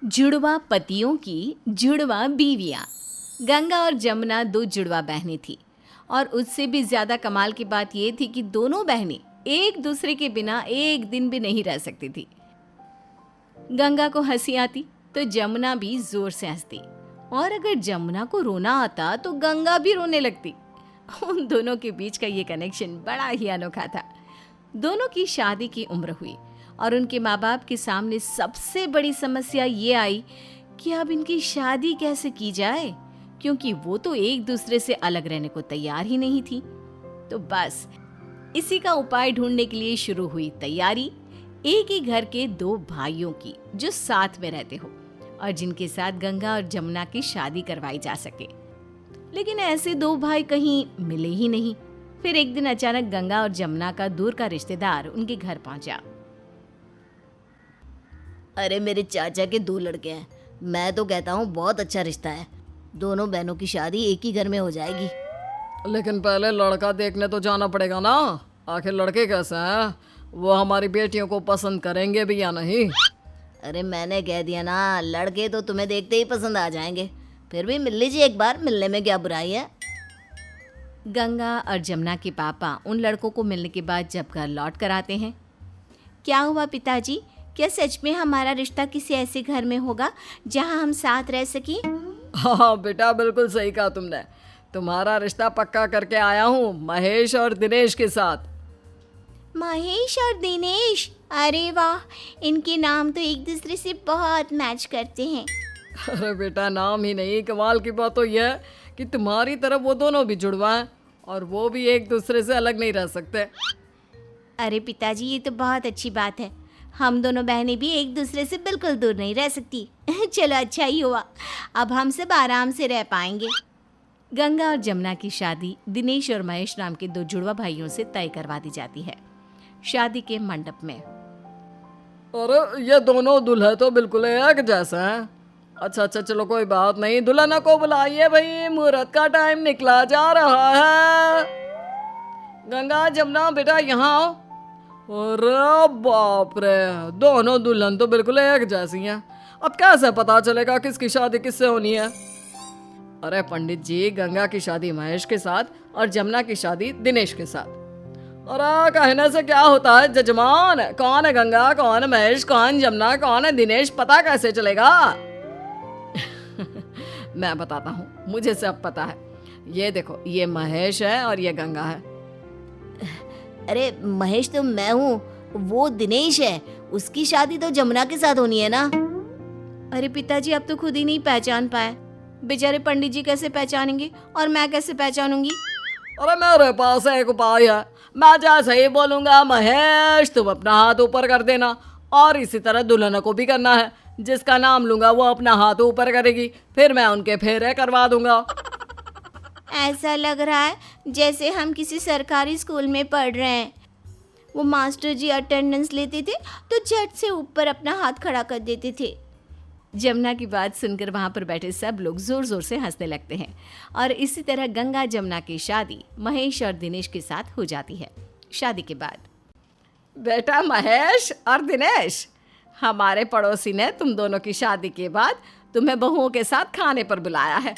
जुड़वा पतियों की जुड़वा बीवियां। गंगा और जमुना दो जुड़वा बहनें थी और उससे भी ज्यादा कमाल की बात यह थी कि दोनों बहनें एक दूसरे के बिना एक दिन भी नहीं रह सकती थी। गंगा को हंसी आती तो जमुना भी जोर से हंसती और अगर जमुना को रोना आता तो गंगा भी रोने लगती। उन दोनों के बीच का ये कनेक्शन बड़ा ही अनोखा था। दोनों की शादी की उम्र हुई और उनके माँ बाप के सामने सबसे बड़ी समस्या ये आई कि अब इनकी शादी कैसे की जाए, क्योंकि वो तो एक दूसरे से अलग रहने को तैयार ही नहीं थी। तो बस इसी का उपाय ढूंढने के लिए शुरू हुई तैयारी एक ही घर के दो भाइयों की जो साथ में रहते हो और जिनके साथ गंगा और जमुना की शादी करवाई जा सके। लेकिन ऐसे दो भाई कहीं मिले ही नहीं। फिर एक दिन अचानक गंगा और जमुना का दूर का रिश्तेदार उनके घर पहुंचा। अरे मेरे चाचा के दो लड़के हैं, मैं तो कहता हूँ बहुत अच्छा रिश्ता है। दोनों बहनों की शादी एक ही घर में हो जाएगी। लेकिन पहले लड़का देखने तो जाना पड़ेगा ना। आखिर लड़के कैसे हैं, वो हमारी बेटियों को पसंद करेंगे भी या नहीं। अरे मैंने कह दिया ना, लड़के तो तुम्हें देखते ही पसंद आ जाएंगे। फिर भी मिल लीजिए एक बार, मिलने में क्या बुराई है। गंगा और जमुना के पापा उन लड़कों को मिलने के बाद जब घर लौट कर आते हैं। क्या हुआ पिताजी, क्या सच में हमारा रिश्ता किसी ऐसे घर में होगा जहां हम साथ रह सकें? हाँ बेटा, बिल्कुल सही कहा तुमने। तुम्हारा रिश्ता पक्का करके आया हूँ महेश और दिनेश के साथ। महेश और दिनेश, अरे वाह, इनके नाम तो एक दूसरे से बहुत मैच करते हैं। अरे बेटा, नाम ही नहीं, कमाल की बात तो यह है कि तुम्हारी तरफ वो दोनों भी जुड़वा हैं और वो भी एक दूसरे से अलग नहीं रह सकते। अरे पिताजी, ये तो बहुत अच्छी बात है। हम दोनों बहनें भी एक दूसरे से बिल्कुल दूर नहीं रह सकती। चलो अच्छा ही हुआ, अब हम सब आराम से रह पाएंगे। गंगा और जमुना की शादी दिनेश और महेश नाम के दो जुड़वा भाइयों से तय करवा दी जाती है। शादी के मंडप में अरे ये दोनों दूल्हे तो बिल्कुल एक जैसे हैं। अच्छा चलो कोई बात नहीं, दुल्हन को बुलाइए भाई, मुहूर्त का टाइम निकला जा रहा है। गंगा जमुना बेटा यहाँ आओ। अरे बाप रे, दोनों दुल्हन तो बिल्कुल एक जैसी हैं। अब कैसे पता चलेगा किसकी शादी किससे होनी है? अरे पंडित जी, गंगा की शादी महेश के साथ और जमुना की शादी दिनेश के साथ। अरे कहने से क्या होता है जजमान, कौन है गंगा, कौन है महेश, कौन जमुना, कौन है दिनेश, पता कैसे चलेगा? मैं बताता हूँ, मुझे सब पता है। ये देखो, ये महेश है और ये गंगा है। अरे महेश तो मैं हूँ, वो दिनेश है। उसकी शादी तो जमुना के साथ होनी है ना। अरे पिताजी, अब तो खुद ही नहीं पहचान पाए। बेचारे पंडित जी कैसे पहचानेंगे और मैं कैसे पहचानूंगी? अरे मेरे पास एक उपाय है। मैं जैसे ही बोलूंगा महेश, तुम अपना हाथ ऊपर कर देना और इसी तरह दुल्हन को भी करना है। जिसका नाम लूंगा वो अपना हाथ ऊपर करेगी, फिर मैं उनके फेरे करवा दूंगा। ऐसा लग रहा है जैसे हम किसी सरकारी स्कूल में पढ़ रहे हैं। वो मास्टर जी अटेंडेंस लेते थे तो झट से ऊपर अपना हाथ खड़ा कर देते थे। जमुना की बात सुनकर वहां पर बैठे सब लोग जोर जोर से हंसने लगते हैं और इसी तरह गंगा जमुना की शादी महेश और दिनेश के साथ हो जाती है। शादी के बाद बेटा महेश और दिनेश, हमारे पड़ोसी ने तुम दोनों की शादी के बाद तुम्हें बहुओं के साथ खाने पर बुलाया है।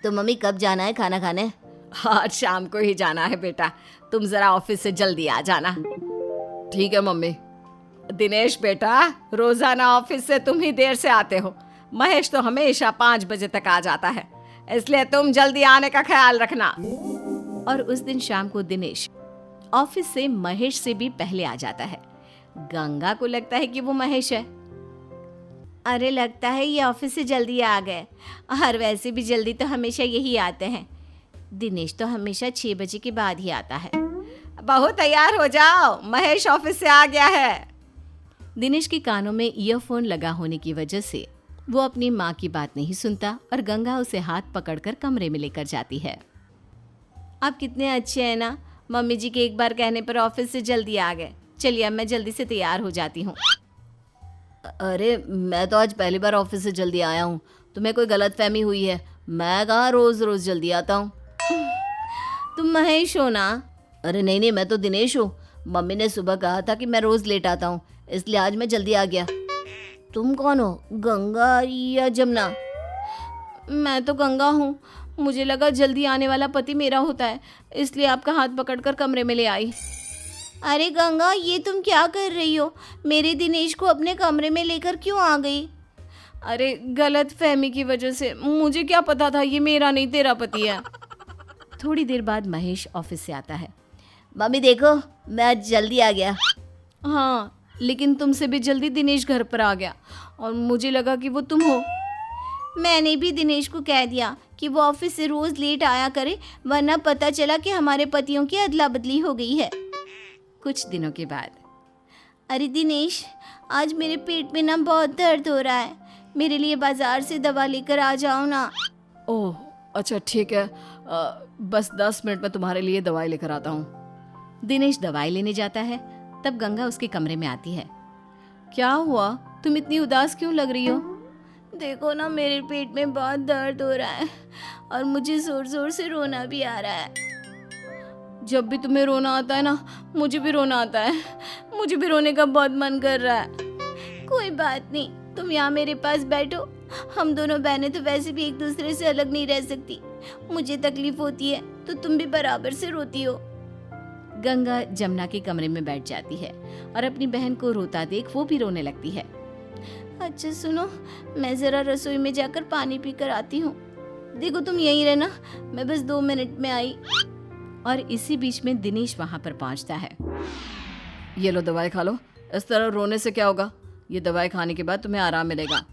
तो मम्मी कब जाना है खाना खाने? आज शाम को ही जाना है बेटा, तुम जरा ऑफिस से जल्दी आ जाना। ठीक है मम्मी। दिनेश बेटा, रोजाना ऑफिस से तुम ही देर से आते हो। महेश तो हमेशा 5 बजे तक आ जाता है, इसलिए तुम जल्दी आने का ख्याल रखना। और उस दिन शाम को दिनेश ऑफिस से महेश से भी पहले आ जाता है। गंगा को लगता है कि वो महेश है। अरे लगता है ये ऑफिस से जल्दी आ गए, और वैसे भी जल्दी तो हमेशा यही आते हैं। दिनेश तो हमेशा 6 बजे के बाद ही आता है। बहू तैयार हो जाओ, महेश ऑफिस से आ गया है। दिनेश के कानों में ईयरफोन लगा होने की वजह से वो अपनी माँ की बात नहीं सुनता और गंगा उसे हाथ पकड़कर कमरे में लेकर जाती है। आप कितने अच्छे हैं ना, मम्मी जी के एक बार कहने पर ऑफिस से जल्दी आ गए। चलिए अब मैं जल्दी से तैयार हो जाती हूँ। अरे मैं तो आज पहली बार ऑफिस से जल्दी आया हूँ, तुम्हें कोई गलतफहमी हुई है। मैं कहाँ रोज रोज जल्दी आता हूँ। तुम महेश हो ना? अरे नहीं, मैं तो दिनेश हूँ। मम्मी ने सुबह कहा था कि मैं रोज लेट आता हूँ, इसलिए आज मैं जल्दी आ गया। तुम कौन हो, गंगा या जमुना? मैं तो गंगा हूँ। मुझे लगा जल्दी आने वाला पति मेरा होता है, इसलिए आपका हाथ पकड़कर कमरे में ले आई। अरे गंगा, ये तुम क्या कर रही हो? मेरे दिनेश को अपने कमरे में लेकर क्यों आ गई? अरे गलत फहमी की वजह से, मुझे क्या पता था ये मेरा नहीं तेरा पति है। थोड़ी देर बाद महेश ऑफिस से आता है। मम्मी देखो, मैं आज जल्दी आ गया। हाँ, लेकिन तुमसे भी जल्दी दिनेश घर पर आ गया और मुझे लगा कि वो तुम हो। मैंने भी दिनेश को कह दिया कि वो ऑफिस से रोज लेट आया करे, वरना पता चला कि हमारे पतियों की अदला बदली हो गई है। कुछ दिनों के बाद, अरे दिनेश, आज मेरे पेट में ना बहुत दर्द हो रहा है, मेरे लिए बाजार से दवा लेकर आ जाओ ना। ओह अच्छा ठीक है, बस 10 मिनट में तुम्हारे लिए दवाई लेकर आता हूँ। दिनेश दवाई लेने जाता है, तब गंगा उसके कमरे में आती है। क्या हुआ, तुम इतनी उदास क्यों लग रही हो? देखो ना, मेरे पेट में बहुत दर्द हो रहा है और मुझे जोर जोर से रोना भी आ रहा है। जब भी तुम्हें रोना आता है ना, मुझे भी रोना आता है। मुझे भी रोने का बहुत मन कर रहा है। कोई बात नहीं, तुम यहाँ मेरे पास बैठो। हम दोनों बहनें तो वैसे भी एक दूसरे से अलग नहीं रह सकती। मुझे तकलीफ होती है तो तुम भी बराबर से रोती हो। गंगा जमुना के कमरे में बैठ जाती है और अपनी बहन को रोता देख वो भी रोने लगती है। अच्छा सुनो, मैं जरा रसोई में जाकर पानी पी कर आती हूँ। देखो तुम यहीं रहना, मैं बस 2 मिनट में आई। और इसी बीच में दिनेश वहां पर पहुंचता है। ये लो दवाई खा लो, इस तरह रोने से क्या होगा, ये दवाई खाने के बाद तुम्हें आराम मिलेगा।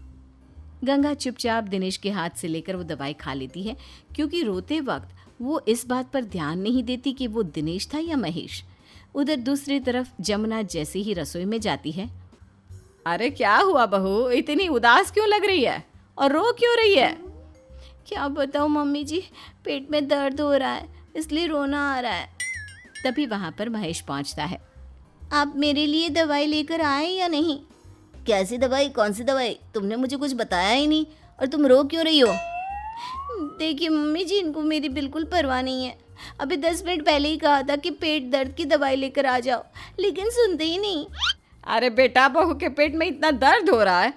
गंगा चुपचाप दिनेश के हाथ से लेकर वो दवाई खा लेती है, क्योंकि रोते वक्त वो इस बात पर ध्यान नहीं देती कि वो दिनेश था या महेश। उधर दूसरी तरफ जमुना जैसे ही रसोई में जाती है। अरे क्या हुआ बहू, इतनी उदास क्यों लग रही है और रो क्यों रही है? क्या बताऊँ मम्मी जी, पेट में दर्द हो रहा है, इसलिए रोना आ रहा है। तभी वहां पर महेश पहुंचता है। आप मेरे लिए दवाई लेकर आए या नहीं? कैसी दवाई, कौन सी दवाई? तुमने मुझे कुछ बताया ही नहीं, और तुम रो क्यों रही हो? देखिए मम्मी जी, इनको मेरी बिल्कुल परवाह नहीं है। अभी 10 मिनट पहले ही कहा था कि पेट दर्द की दवाई लेकर आ जाओ, लेकिन सुनते ही नहीं। अरे बेटा, बहू के पेट में इतना दर्द हो रहा है,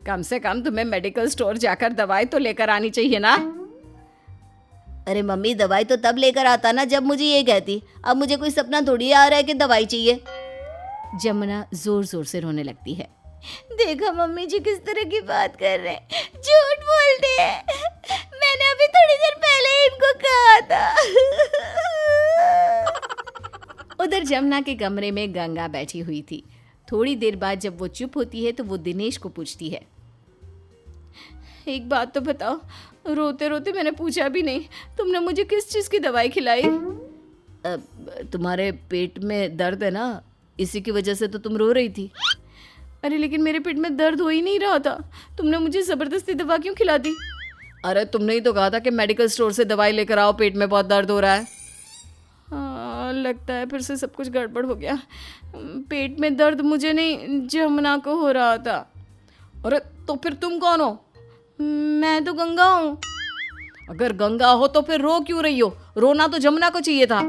कम से कम तुम्हें मेडिकल स्टोर जाकर दवाई तो लेकर आनी चाहिए ना। अरे मम्मी, दवाई तो तब लेकर आता ना जब मुझे ये कहती। अब मुझे कोई सपना थोड़ी आ रहा है कि दवाई चाहिए। जमुना जोर जोर से रोने लगती है। देखा मम्मी जी किस तरह की बात कर रहे हैं, झूठ बोलते हैं। मैंने अभी थोड़ी देर पहले ही इनको कहा था। उधर जमुना के कमरे में गंगा बैठी हुई थी। थोड़ी देर बाद जब वो चुप होती है तो वो दिनेश को पूछती है, एक बात तो बताओ, रोते रोते मैंने पूछा भी नहीं, तुमने मुझे किस चीज़ की दवाई खिलाई? तुम्हारे पेट में दर्द है ना, इसी की वजह से तो तुम रो रही थी। अरे लेकिन मेरे पेट में दर्द हो ही नहीं रहा था, तुमने मुझे ज़बरदस्ती दवा क्यों खिला दी? अरे तुमने ही तो कहा था कि मेडिकल स्टोर से दवाई लेकर आओ, पेट में बहुत दर्द हो रहा है। हाँ, लगता है फिर से सब कुछ गड़बड़ हो गया। पेट में दर्द मुझे नहीं, जमुना को हो रहा था। अरे तो फिर तुम कौन हो? मैं तो गंगा हूँ। अगर गंगा हो तो फिर रो क्यों रही हो? रोना तो जमुना को चाहिए था।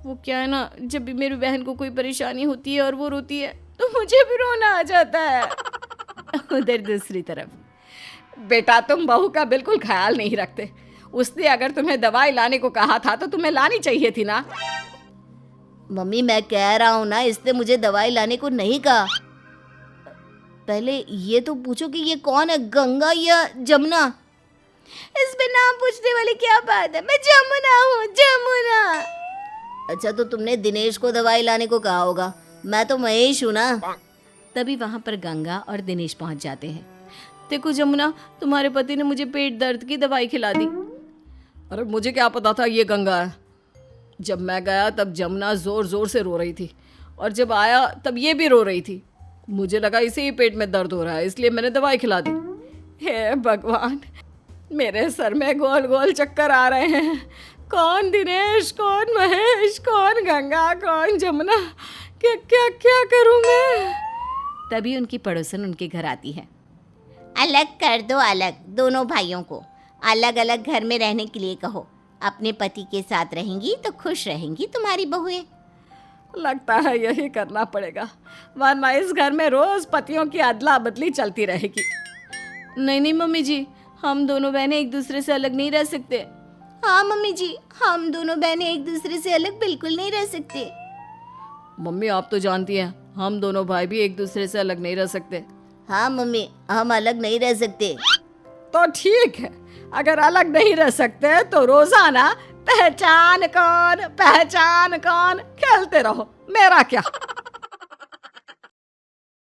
वो क्या है ना, जब भी मेरी बहन को कोई परेशानी होती है और वो रोती है तो मुझे भी रोना आ जाता है। उधर दूसरी तरफ, बेटा तुम बहू का बिल्कुल ख्याल नहीं रखते। उसने अगर तुम्हें दवाई लाने को कहा था तो तुम्हें लानी चाहिए थी ना। मम्मी मैं कह रहा हूँ ना, इसने मुझे दवाई लाने को नहीं कहा। पहले ये तो पूछो कि ये कौन है, गंगा या जमुना? इसमें नाम पूछने वाली क्या बात है, मैं जमुना हूँ, जमुना। अच्छा तो तुमने दिनेश को दवाई लाने को कहा होगा, मैं तो महेश हूँ ना। तभी वहां पर गंगा और दिनेश पहुंच जाते हैं। देखो जमुना, तुम्हारे पति ने मुझे पेट दर्द की दवाई खिला दी। अरे मुझे क्या पता था ये गंगा है। जब मैं गया तब जमुना जोर जोर से रो रही थी, और जब आया तब ये भी रो रही थी। मुझे लगा इसे ही पेट में दर्द हो रहा है, इसलिए मैंने दवाई खिला दी। हे भगवान, मेरे सर में गोल गोल चक्कर आ रहे हैं। कौन दिनेश, कौन महेश, कौन गंगा, कौन जमुना, क्या क्या क्या करूं मैं? तभी उनकी पड़ोसन उनके घर आती है। अलग कर दो, अलग, दोनों भाइयों को अलग अलग घर में रहने के लिए कहो। अपने पति के साथ रहेंगी तो खुश रहेंगी तुम्हारी बहुएं। लगता है यही करना पड़ेगा, वरना इस घर में रोज पतियों की अदला बदली चलती रहेगी। नहीं नहीं मम्मी जी, हम दोनों बहनें एक दूसरे से अलग नहीं रह सकते। हाँ मम्मी जी, हम दोनों बहनें एक दूसरे से अलग बिल्कुल नहीं रह सकते। मम्मी आप तो जानती हैं हम दोनों भाई भी एक दूसरे से अलग नहीं रह सकते। हाँ मम्मी, हम अलग नहीं रह सकते। तो ठीक है, अगर अलग नहीं रह सकते तो रोजाना पहचान कौन खेलते रहो, मेरा क्या।